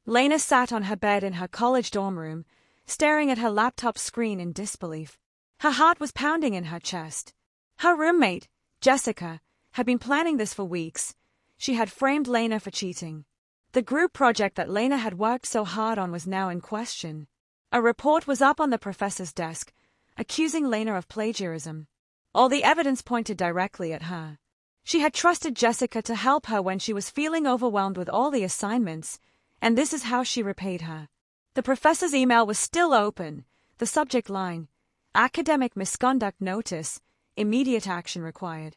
Lena sat on her bed in her college dorm room, staring at her laptop screen in disbelief. Her heart was pounding in her chest. Her roommate, Jessica, had been planning this for weeks. She had framed Lena for cheating. The group project that Lena had worked so hard on was now in question. A report was up on the professor's desk, accusing Lena of plagiarism. All the evidence pointed directly at her. She had trusted Jessica to help her when she was feeling overwhelmed with all the assignments, and this is how she repaid her. The professor's email was still open. The subject line, "Academic misconduct notice, immediate action required."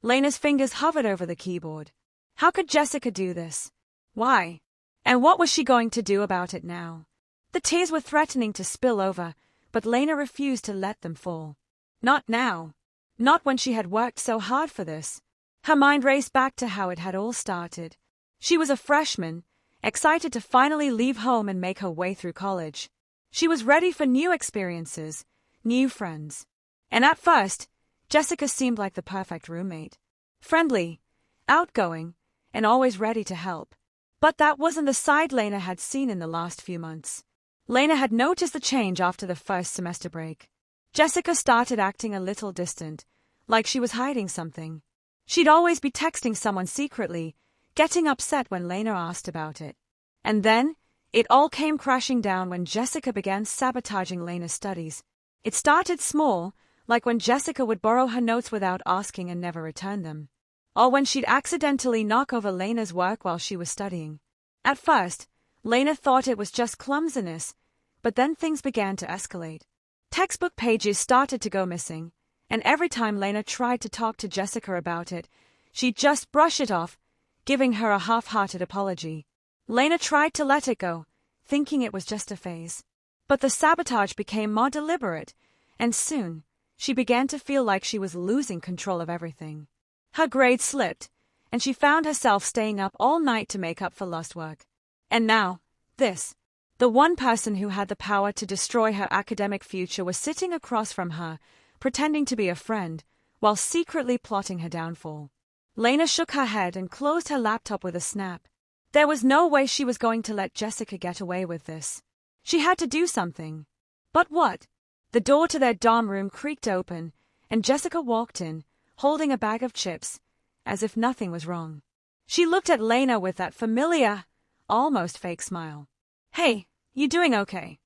Lena's fingers hovered over the keyboard. How could Jessica do this? Why? And what was she going to do about it now? The tears were threatening to spill over, but Lena refused to let them fall. Not now. Not when she had worked so hard for this. Her mind raced back to how it had all started. She was a freshman, excited to finally leave home and make her way through college. She was ready for new experiences, new friends. And at first, Jessica seemed like the perfect roommate. Friendly, outgoing, and always ready to help. But that wasn't the side Lena had seen in the last few months. Lena had noticed the change after the first semester break. Jessica started acting a little distant, like she was hiding something. She'd always be texting someone secretly, getting upset when Lena asked about it. And then, it all came crashing down when Jessica began sabotaging Lena's studies. It started small, like when Jessica would borrow her notes without asking and never return them. Or when she'd accidentally knock over Lena's work while she was studying. At first, Lena thought it was just clumsiness, but then things began to escalate. Textbook pages started to go missing, and every time Lena tried to talk to Jessica about it, she'd just brush it off, giving her a half-hearted apology. Lena tried to let it go, thinking it was just a phase. But the sabotage became more deliberate, and soon, she began to feel like she was losing control of everything. Her grades slipped, and she found herself staying up all night to make up for lost work. And now, this. The one person who had the power to destroy her academic future was sitting across from her, pretending to be a friend, while secretly plotting her downfall. Lena shook her head and closed her laptop with a snap. There was no way she was going to let Jessica get away with this. She had to do something. But what? The door to their dorm room creaked open, and Jessica walked in, holding a bag of chips, as if nothing was wrong. She looked at Lena with that familiar, almost fake smile. "Hey, you doing okay?"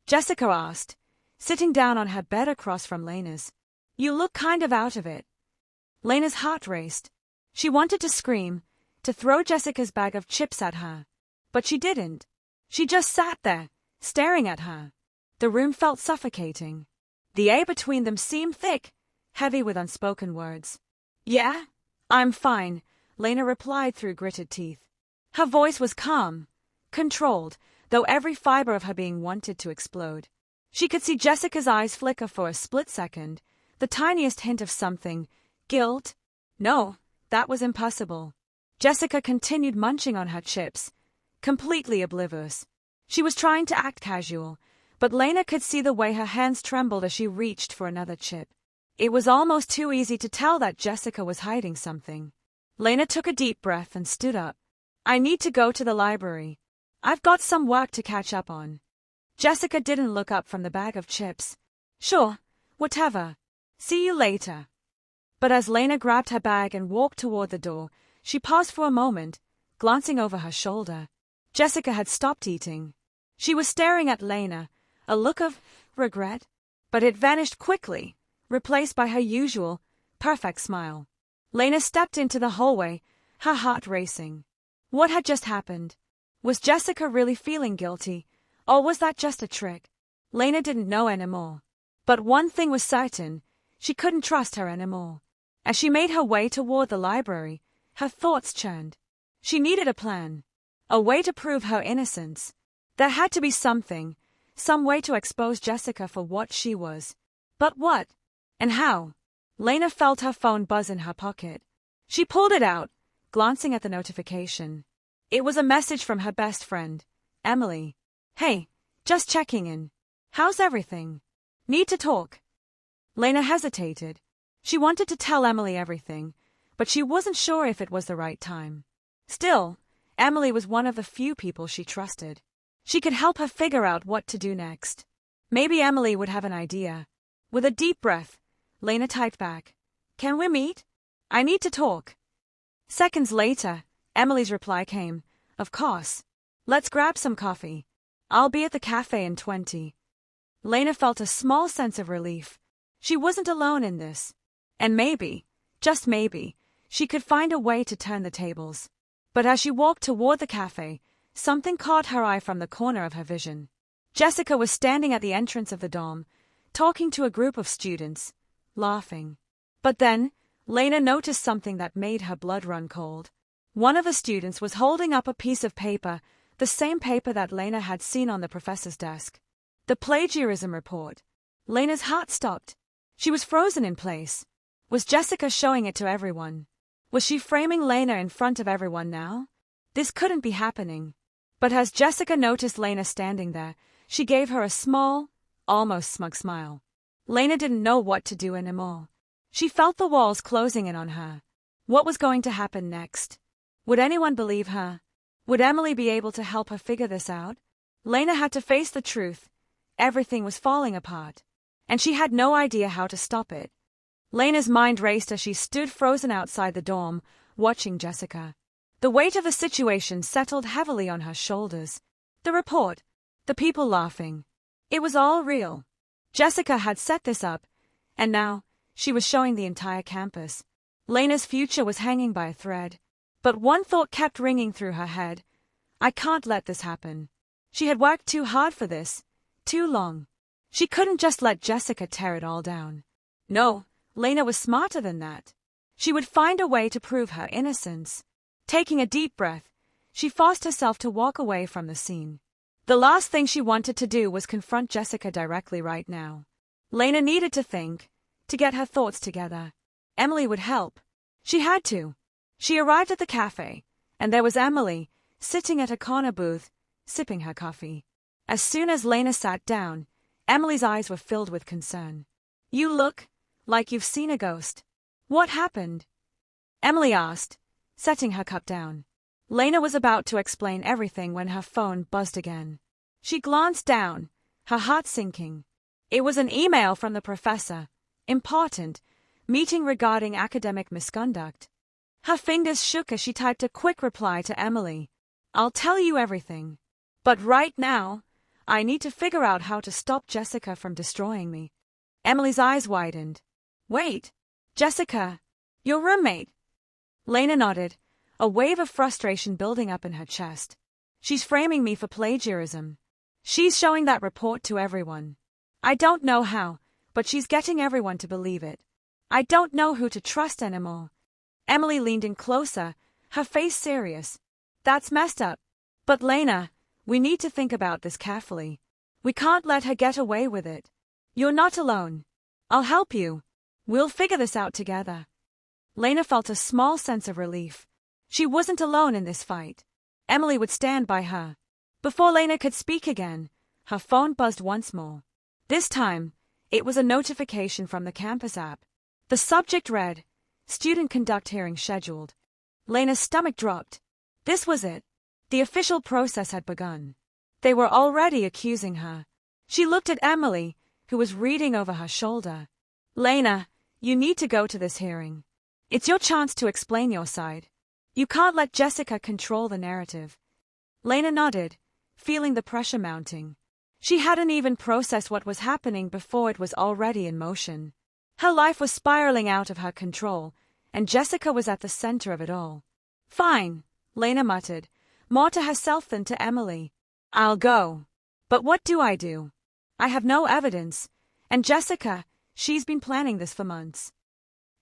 Jessica asked, sitting down on her bed across from Lena's. "You look kind of out of it." Lena's heart raced. She wanted to scream, to throw Jessica's bag of chips at her. But she didn't. She just sat there, staring at her. The room felt suffocating. The air between them seemed thick, heavy with unspoken words. "Yeah, I'm fine," Lena replied through gritted teeth. Her voice was calm, controlled, though every fiber of her being wanted to explode. She could see Jessica's eyes flicker for a split second, the tiniest hint of something. Guilt? No, that was impossible. Jessica continued munching on her chips, completely oblivious. She was trying to act casual, but Lena could see the way her hands trembled as she reached for another chip. It was almost too easy to tell that Jessica was hiding something. Lena took a deep breath and stood up. "I need to go to the library. I've got some work to catch up on." Jessica didn't look up from the bag of chips. "Sure, whatever. See you later." But as Lena grabbed her bag and walked toward the door, she paused for a moment, glancing over her shoulder. Jessica had stopped eating. She was staring at Lena, a look of regret, but it vanished quickly, replaced by her usual, perfect smile. Lena stepped into the hallway, her heart racing. What had just happened? Was Jessica really feeling guilty, or was that just a trick? Lena didn't know anymore. But one thing was certain, she couldn't trust her anymore. As she made her way toward the library, her thoughts churned. She needed a plan, a way to prove her innocence. There had to be something, some way to expose Jessica for what she was. But what? And how? Lena felt her phone buzz in her pocket. She pulled it out, glancing at the notification. It was a message from her best friend, Emily. "Hey, just checking in. How's everything? Need to talk." Lena hesitated. She wanted to tell Emily everything, but she wasn't sure if it was the right time. Still, Emily was one of the few people she trusted. She could help her figure out what to do next. Maybe Emily would have an idea. With a deep breath, Lena typed back, "Can we meet? I need to talk." Seconds later, Emily's reply came, "Of course. Let's grab some coffee. I'll be at the cafe in 20. Lena felt a small sense of relief. She wasn't alone in this. And maybe, just maybe, she could find a way to turn the tables. But as she walked toward the cafe, something caught her eye from the corner of her vision. Jessica was standing at the entrance of the dorm, talking to a group of students, laughing. But then, Lena noticed something that made her blood run cold. One of the students was holding up a piece of paper, the same paper that Lena had seen on the professor's desk. The plagiarism report. Lena's heart stopped. She was frozen in place. Was Jessica showing it to everyone? Was she framing Lena in front of everyone now? This couldn't be happening. But as Jessica noticed Lena standing there, she gave her a small, almost smug smile. Lena didn't know what to do anymore. She felt the walls closing in on her. What was going to happen next? Would anyone believe her? Would Emily be able to help her figure this out? Lena had to face the truth. Everything was falling apart. And she had no idea how to stop it. Lena's mind raced as she stood frozen outside the dorm, watching Jessica. The weight of the situation settled heavily on her shoulders. The report. The people laughing. It was all real. Jessica had set this up, and now, she was showing the entire campus. Lena's future was hanging by a thread. But one thought kept ringing through her head. I can't let this happen. She had worked too hard for this. Too long. She couldn't just let Jessica tear it all down. No, Lena was smarter than that. She would find a way to prove her innocence. Taking a deep breath, she forced herself to walk away from the scene. The last thing she wanted to do was confront Jessica directly right now. Lena needed to think, to get her thoughts together. Emily would help. She had to. She arrived at the cafe, and there was Emily, sitting at a corner booth, sipping her coffee. As soon as Lena sat down, Emily's eyes were filled with concern. You look like you've seen a ghost. What happened? Emily asked, setting her cup down. Lena was about to explain everything when her phone buzzed again. She glanced down, her heart sinking. It was an email from the professor. Important. Meeting regarding academic misconduct. Her fingers shook as she typed a quick reply to Emily. I'll tell you everything. But right now, I need to figure out how to stop Jessica from destroying me. Emily's eyes widened. Wait, Jessica, your roommate. Lena nodded, a wave of frustration building up in her chest. She's framing me for plagiarism. She's showing that report to everyone. I don't know how, but she's getting everyone to believe it. I don't know who to trust anymore. Emily leaned in closer, her face serious. That's messed up. But Lena, we need to think about this carefully. We can't let her get away with it. You're not alone. I'll help you. We'll figure this out together. Lena felt a small sense of relief. She wasn't alone in this fight. Emily would stand by her. Before Lena could speak again, her phone buzzed once more. This time, it was a notification from the campus app. The subject read, Student Conduct Hearing Scheduled. Lena's stomach dropped. This was it. The official process had begun. They were already accusing her. She looked at Emily, who was reading over her shoulder. Lena, you need to go to this hearing. It's your chance to explain your side. You can't let Jessica control the narrative. Lena nodded, feeling the pressure mounting. She hadn't even processed what was happening before it was already in motion. Her life was spiraling out of her control, and Jessica was at the center of it all. Fine, Lena muttered, more to herself than to Emily. I'll go. But what do? I have no evidence, and Jessica, she's been planning this for months.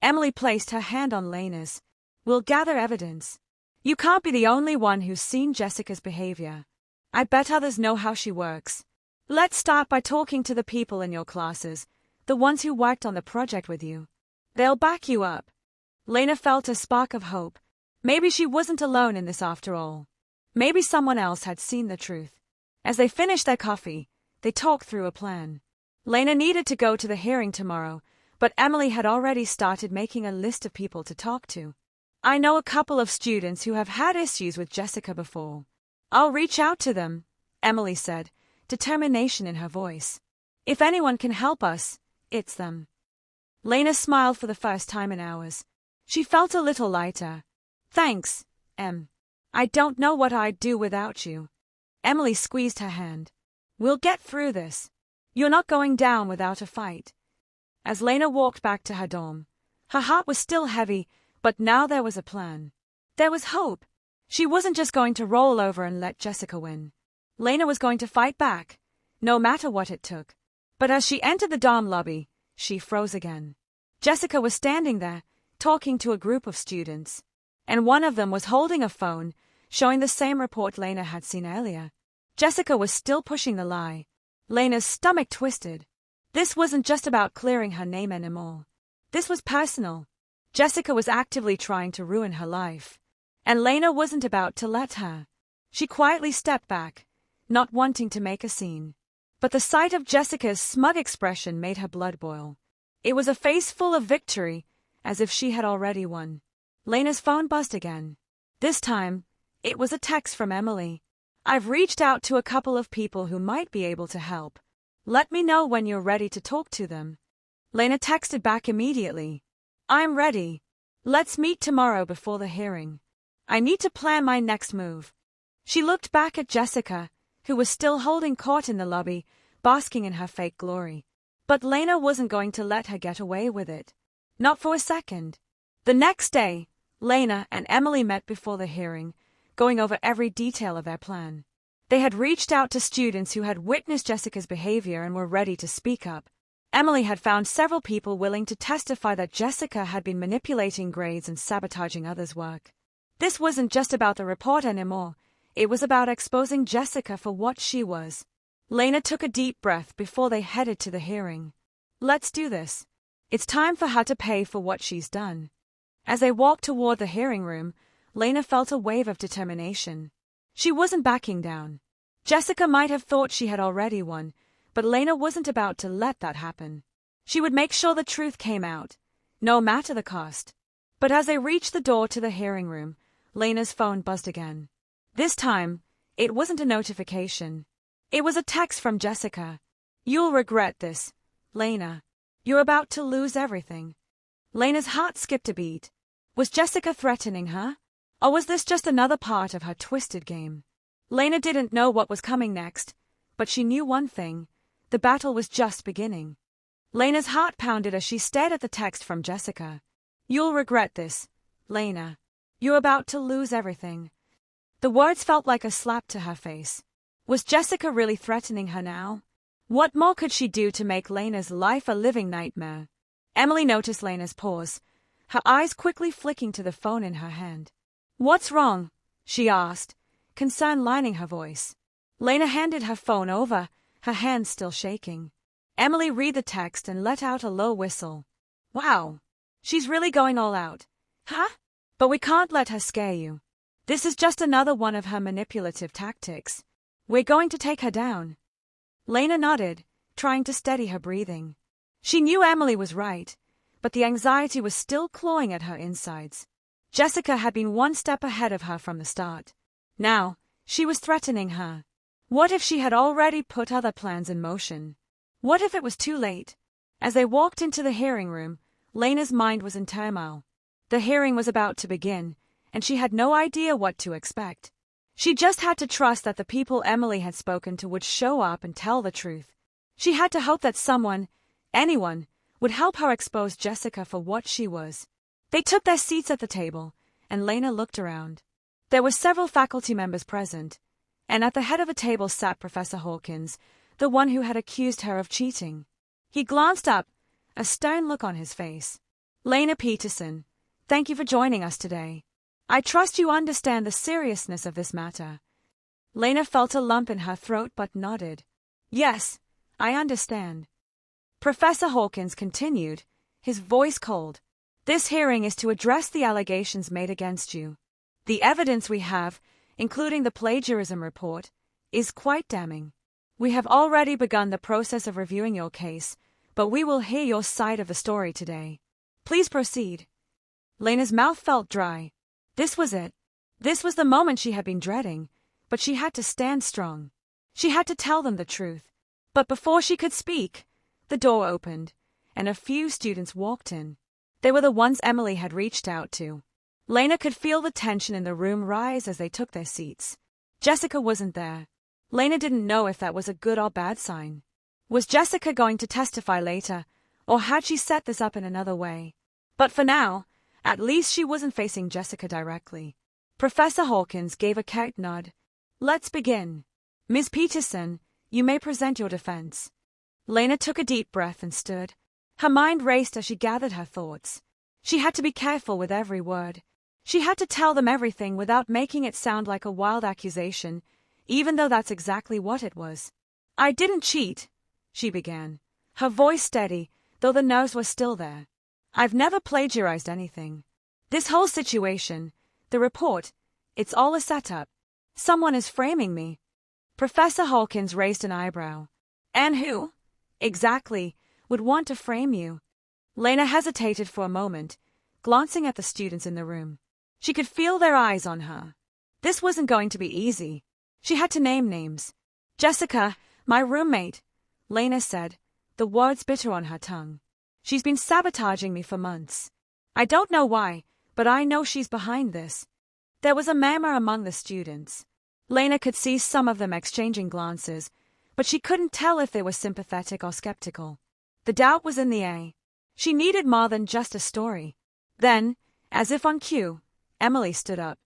Emily placed her hand on Lena's. We'll gather evidence. You can't be the only one who's seen Jessica's behavior. I bet others know how she works. Let's start by talking to the people in your classes, the ones who worked on the project with you. They'll back you up. Lena felt a spark of hope. Maybe she wasn't alone in this after all. Maybe someone else had seen the truth. As they finished their coffee, they talked through a plan. Lena needed to go to the hearing tomorrow, but Emily had already started making a list of people to talk to. I know a couple of students who have had issues with Jessica before. I'll reach out to them, Emily said, determination in her voice. If anyone can help us, it's them. Lena smiled for the first time in hours. She felt a little lighter. Thanks, Em. I don't know what I'd do without you. Emily squeezed her hand. We'll get through this. You're not going down without a fight. As Lena walked back to her dorm, her heart was still heavy, but now there was a plan. There was hope. She wasn't just going to roll over and let Jessica win. Lena was going to fight back, no matter what it took. But as she entered the dorm lobby, she froze again. Jessica was standing there, talking to a group of students. And one of them was holding a phone, showing the same report Lena had seen earlier. Jessica was still pushing the lie. Lena's stomach twisted. This wasn't just about clearing her name anymore. This was personal. Jessica was actively trying to ruin her life. And Lena wasn't about to let her. She quietly stepped back, not wanting to make a scene. But the sight of Jessica's smug expression made her blood boil. It was a face full of victory, as if she had already won. Lena's phone buzzed again. This time, it was a text from Emily. I've reached out to a couple of people who might be able to help. Let me know when you're ready to talk to them. Lena texted back immediately. I'm ready. Let's meet tomorrow before the hearing. I need to plan my next move. She looked back at Jessica, who was still holding court in the lobby, basking in her fake glory. But Lena wasn't going to let her get away with it. Not for a second. The next day, Lena and Emily met before the hearing, going over every detail of their plan. They had reached out to students who had witnessed Jessica's behavior and were ready to speak up. Emily had found several people willing to testify that Jessica had been manipulating grades and sabotaging others' work. This wasn't just about the report anymore. It was about exposing Jessica for what she was. Lena took a deep breath before they headed to the hearing. Let's do this. It's time for her to pay for what she's done. As they walked toward the hearing room, Lena felt a wave of determination. She wasn't backing down. Jessica might have thought she had already won, but Lena wasn't about to let that happen. She would make sure the truth came out, no matter the cost. But as they reached the door to the hearing room, Lena's phone buzzed again. This time, it wasn't a notification. It was a text from Jessica. You'll regret this, Lena. You're about to lose everything. Lena's heart skipped a beat. Was Jessica threatening her? Or was this just another part of her twisted game? Lena didn't know what was coming next, but she knew one thing. The battle was just beginning. Lena's heart pounded as she stared at the text from Jessica. You'll regret this, Lena. You're about to lose everything. The words felt like a slap to her face. Was Jessica really threatening her now? What more could she do to make Lena's life a living nightmare? Emily noticed Lena's pause, her eyes quickly flicking to the phone in her hand. What's wrong? She asked, concern lining her voice. Lena handed her phone over, her hands still shaking. Emily read the text and let out a low whistle. Wow. She's really going all out. Huh? But we can't let her scare you. This is just another one of her manipulative tactics. We're going to take her down. Lena nodded, trying to steady her breathing. She knew Emily was right, but the anxiety was still clawing at her insides. Jessica had been one step ahead of her from the start. Now, she was threatening her. What if she had already put other plans in motion? What if it was too late? As they walked into the hearing room, Lena's mind was in turmoil. The hearing was about to begin, and she had no idea what to expect. She just had to trust that the people Emily had spoken to would show up and tell the truth. She had to hope that someone, anyone, would help her expose Jessica for what she was. They took their seats at the table, and Lena looked around. There were several faculty members present, and at the head of a table sat Professor Hawkins, the one who had accused her of cheating. He glanced up, a stern look on his face. Lena Peterson, thank you for joining us today. I trust you understand the seriousness of this matter. Lena felt a lump in her throat but nodded. Yes, I understand. Professor Hawkins continued, his voice cold. This hearing is to address the allegations made against you. The evidence we have, including the plagiarism report, is quite damning. We have already begun the process of reviewing your case, but we will hear your side of the story today. Please proceed. Lena's mouth felt dry. This was it. This was the moment she had been dreading, but she had to stand strong. She had to tell them the truth. But before she could speak, the door opened, and a few students walked in. They were the ones Emily had reached out to. Lena could feel the tension in the room rise as they took their seats. Jessica wasn't there. Lena didn't know if that was a good or bad sign. Was Jessica going to testify later, or had she set this up in another way? But for now, at least she wasn't facing Jessica directly. Professor Hawkins gave a curt nod. Let's begin. Ms. Peterson, you may present your defense. Lena took a deep breath and stood. Her mind raced as she gathered her thoughts. She had to be careful with every word. She had to tell them everything without making it sound like a wild accusation, even though that's exactly what it was. I didn't cheat, she began, her voice steady, though the nerves were still there. I've never plagiarized anything. This whole situation, the report, it's all a setup. Someone is framing me. Professor Hawkins raised an eyebrow. And who, exactly, would want to frame you? Lena hesitated for a moment, glancing at the students in the room. She could feel their eyes on her. This wasn't going to be easy. She had to name names. Jessica, my roommate, Lena said, the words bitter on her tongue. She's been sabotaging me for months. I don't know why, but I know she's behind this. There was a murmur among the students. Lena could see some of them exchanging glances, but she couldn't tell if they were sympathetic or skeptical. The doubt was in the air. She needed more than just a story. Then, as if on cue, Emily stood up.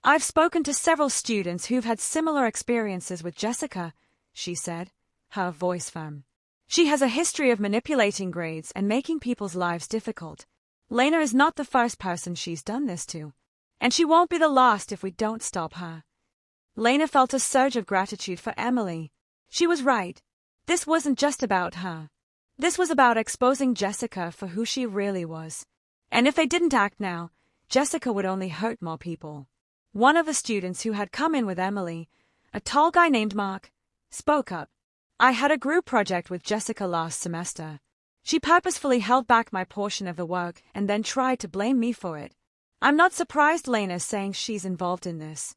I've spoken to several students who've had similar experiences with Jessica, she said, her voice firm. She has a history of manipulating grades and making people's lives difficult. Lena is not the first person she's done this to. And she won't be the last if we don't stop her. Lena felt a surge of gratitude for Emily. She was right. This wasn't just about her. This was about exposing Jessica for who she really was. And if they didn't act now, Jessica would only hurt more people. One of the students who had come in with Emily, a tall guy named Mark, spoke up. I had a group project with Jessica last semester. She purposefully held back my portion of the work and then tried to blame me for it. I'm not surprised Lena's saying she's involved in this.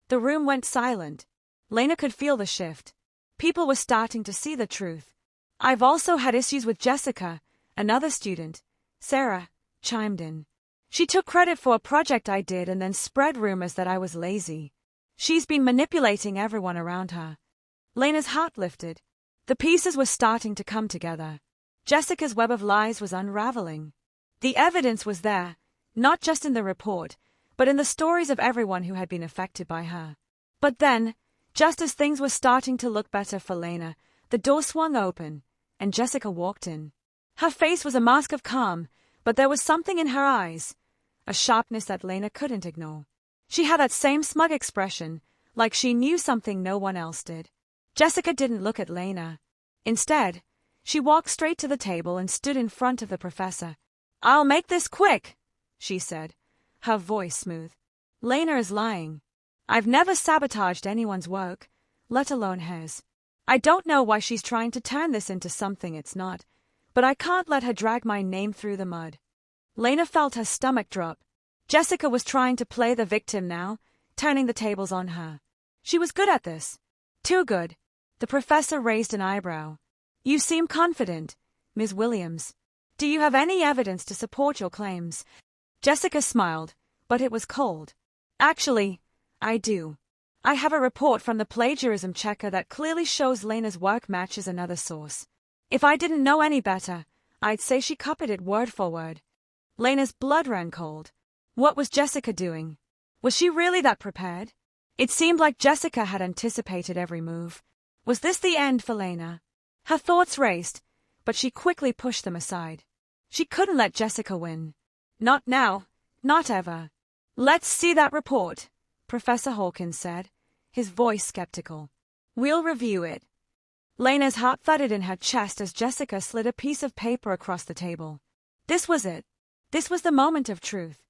The room went silent. Lena could feel the shift. People were starting to see the truth. I've also had issues with Jessica, another student, Sarah, chimed in. She took credit for a project I did and then spread rumors that I was lazy. She's been manipulating everyone around her. Lena's heart lifted. The pieces were starting to come together. Jessica's web of lies was unraveling. The evidence was there, not just in the report, but in the stories of everyone who had been affected by her. But then, just as things were starting to look better for Lena, the door swung open, and Jessica walked in. Her face was a mask of calm, but there was something in her eyes, a sharpness that Lena couldn't ignore. She had that same smug expression, like she knew something no one else did. Jessica didn't look at Lena. Instead, she walked straight to the table and stood in front of the professor. I'll make this quick, she said, her voice smooth. Lena is lying. I've never sabotaged anyone's work, let alone hers. I don't know why she's trying to turn this into something it's not, but I can't let her drag my name through the mud. Lena felt her stomach drop. Jessica was trying to play the victim now, turning the tables on her. She was good at this. Too good. The professor raised an eyebrow. You seem confident, Ms. Williams. Do you have any evidence to support your claims? Jessica smiled, but it was cold. Actually, I do. I have a report from the plagiarism checker that clearly shows Lena's work matches another source. If I didn't know any better, I'd say she copied it word for word. Lena's blood ran cold. What was Jessica doing? Was she really that prepared? It seemed like Jessica had anticipated every move. Was this the end for Lena? Her thoughts raced, but she quickly pushed them aside. She couldn't let Jessica win. Not now, not ever. Let's see that report, Professor Hawkins said, his voice skeptical. We'll review it. Lena's heart thudded in her chest as Jessica slid a piece of paper across the table. This was it. This was the moment of truth.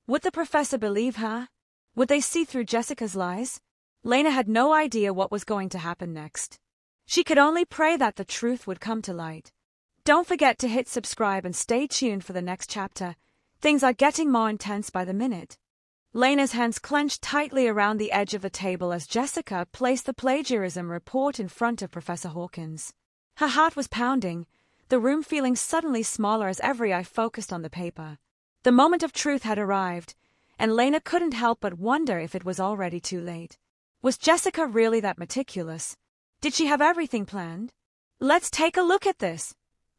Would the professor believe her? Would they see through Jessica's lies? Lena had no idea what was going to happen next. She could only pray that the truth would come to light. Don't forget to hit subscribe and stay tuned for the next chapter. Things are getting more intense by the minute. Lena's hands clenched tightly around the edge of the table as Jessica placed the plagiarism report in front of Professor Hawkins. Her heart was pounding, the room feeling suddenly smaller as every eye focused on the paper. The moment of truth had arrived, and Lena couldn't help but wonder if it was already too late. Was Jessica really that meticulous? Did she have everything planned? "Let's take a look at this,"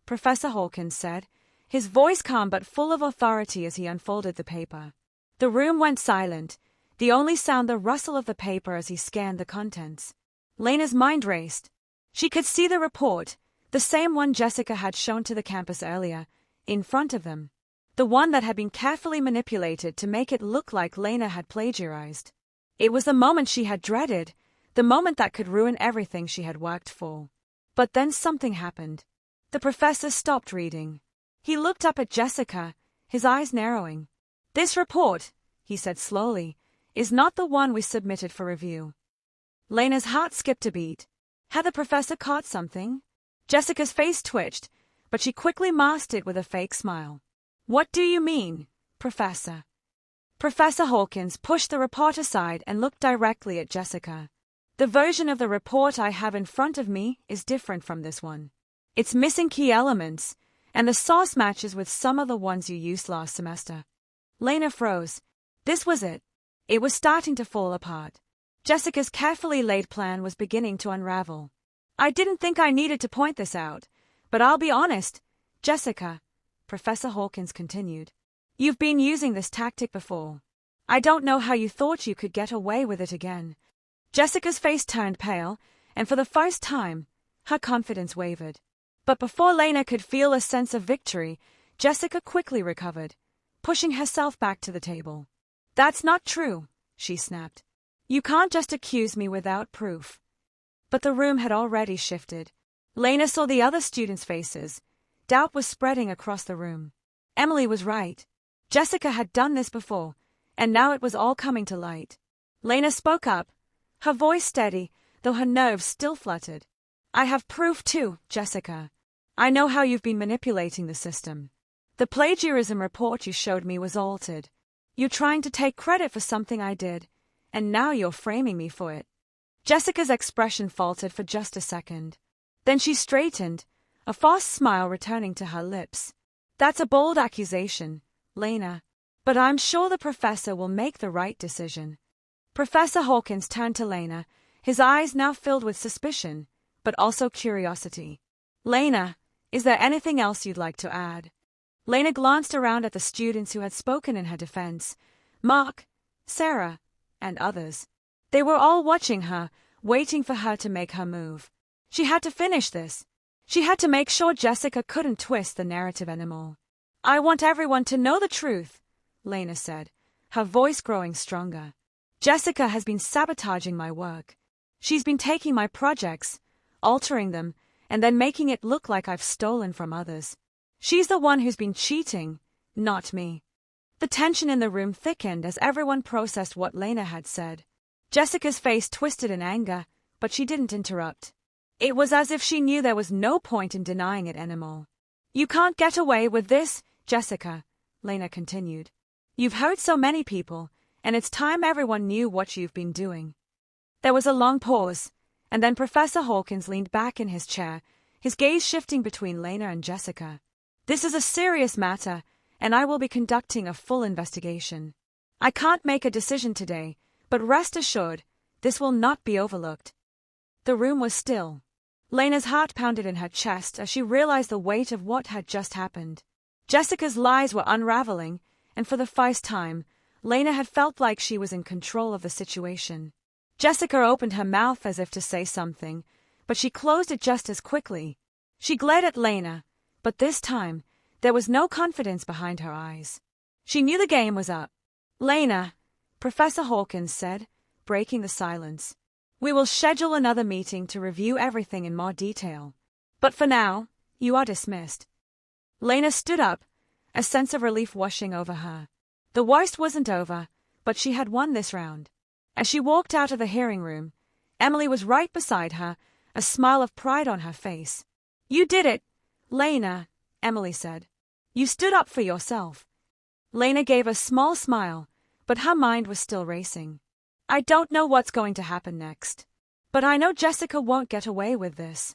Professor Hawkins said, his voice calm but full of authority as he unfolded the paper. The room went silent, the only sound the rustle of the paper as he scanned the contents. Lena's mind raced. She could see the report, the same one Jessica had shown to the campus earlier, in front of them. The one that had been carefully manipulated to make it look like Lena had plagiarized. It was the moment she had dreaded, the moment that could ruin everything she had worked for. But then something happened. The professor stopped reading. He looked up at Jessica, his eyes narrowing. "This report," he said slowly, "is not the one we submitted for review." Lena's heart skipped a beat. Had the professor caught something? Jessica's face twitched, but she quickly masked it with a fake smile. "What do you mean, Professor?" Professor Hawkins pushed the report aside and looked directly at Jessica. "The version of the report I have in front of me is different from this one. It's missing key elements, and the source matches with some of the ones you used last semester." Lena froze. This was it. It was starting to fall apart. Jessica's carefully laid plan was beginning to unravel. "I didn't think I needed to point this out, but I'll be honest, Jessica," Professor Hawkins continued. "You've been using this tactic before. I don't know how you thought you could get away with it again." Jessica's face turned pale, and for the first time, her confidence wavered. But before Lena could feel a sense of victory, Jessica quickly recovered, pushing herself back to the table. "That's not true," she snapped. "You can't just accuse me without proof." But the room had already shifted. Lena saw the other students' faces. Doubt was spreading across the room. Emily was right. Jessica had done this before, and now it was all coming to light. Lena spoke up, her voice steady, though her nerves still fluttered. "I have proof too, Jessica. I know how you've been manipulating the system. The plagiarism report you showed me was altered. You're trying to take credit for something I did, and now you're framing me for it." Jessica's expression faltered for just a second. Then she straightened, a forced smile returning to her lips. "That's a bold accusation, Lena, but I'm sure the professor will make the right decision." Professor Hawkins turned to Lena, his eyes now filled with suspicion, but also curiosity. "Lena, is there anything else you'd like to add?" Lena glanced around at the students who had spoken in her defense, Mark, Sarah, and others. They were all watching her, waiting for her to make her move. She had to finish this. She had to make sure Jessica couldn't twist the narrative anymore. "I want everyone to know the truth," Lena said, her voice growing stronger. "Jessica has been sabotaging my work. She's been taking my projects, altering them, and then making it look like I've stolen from others. She's the one who's been cheating, not me." The tension in the room thickened as everyone processed what Lena had said. Jessica's face twisted in anger, but she didn't interrupt. It was as if she knew there was no point in denying it anymore. "You can't get away with this, Jessica," Lena continued. "You've hurt so many people, and it's time everyone knew what you've been doing." There was a long pause, and then Professor Hawkins leaned back in his chair, his gaze shifting between Lena and Jessica. "This is a serious matter, and I will be conducting a full investigation. I can't make a decision today, but rest assured, this will not be overlooked." The room was still. Lena's heart pounded in her chest as she realized the weight of what had just happened. Jessica's lies were unraveling, and for the first time, Lena had felt like she was in control of the situation. Jessica opened her mouth as if to say something, but she closed it just as quickly. She glared at Lena, but this time, there was no confidence behind her eyes. She knew the game was up. "Lena," Professor Hawkins said, breaking the silence, "we will schedule another meeting to review everything in more detail. But for now, you are dismissed." Lena stood up, a sense of relief washing over her. The worst wasn't over, but she had won this round. As she walked out of the hearing room, Emily was right beside her, a smile of pride on her face. "You did it, Lena," Emily said. "You stood up for yourself." Lena gave a small smile, but her mind was still racing. I don't know what's going to happen next. But I know Jessica won't get away with this.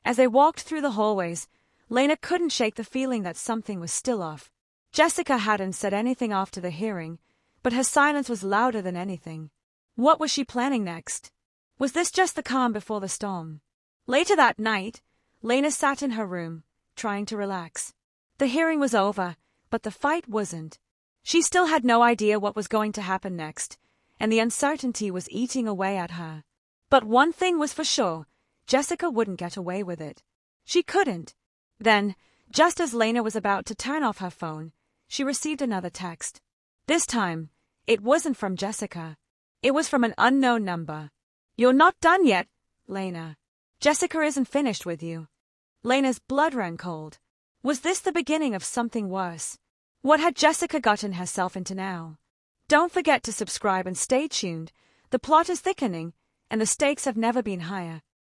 As they walked through the hallways, Lena couldn't shake the feeling that something was still off. Jessica hadn't said anything after the hearing, but her silence was louder than anything. What was she planning next? Was this just the calm before the storm? Later that night, Lena sat in her room, trying to relax. The hearing was over, but the fight wasn't. She still had no idea what was going to happen next, and the uncertainty was eating away at her. But one thing was for sure, Jessica wouldn't get away with it. She couldn't. Then, just as Lena was about to turn off her phone, she received another text. This time, it wasn't from Jessica. It was from an unknown number. You're not done yet, Lena. Jessica isn't finished with you. Lena's blood ran cold. Was this the beginning of something worse? What had Jessica gotten herself into now? Don't forget to subscribe and stay tuned. The plot is thickening, and the stakes have never been higher.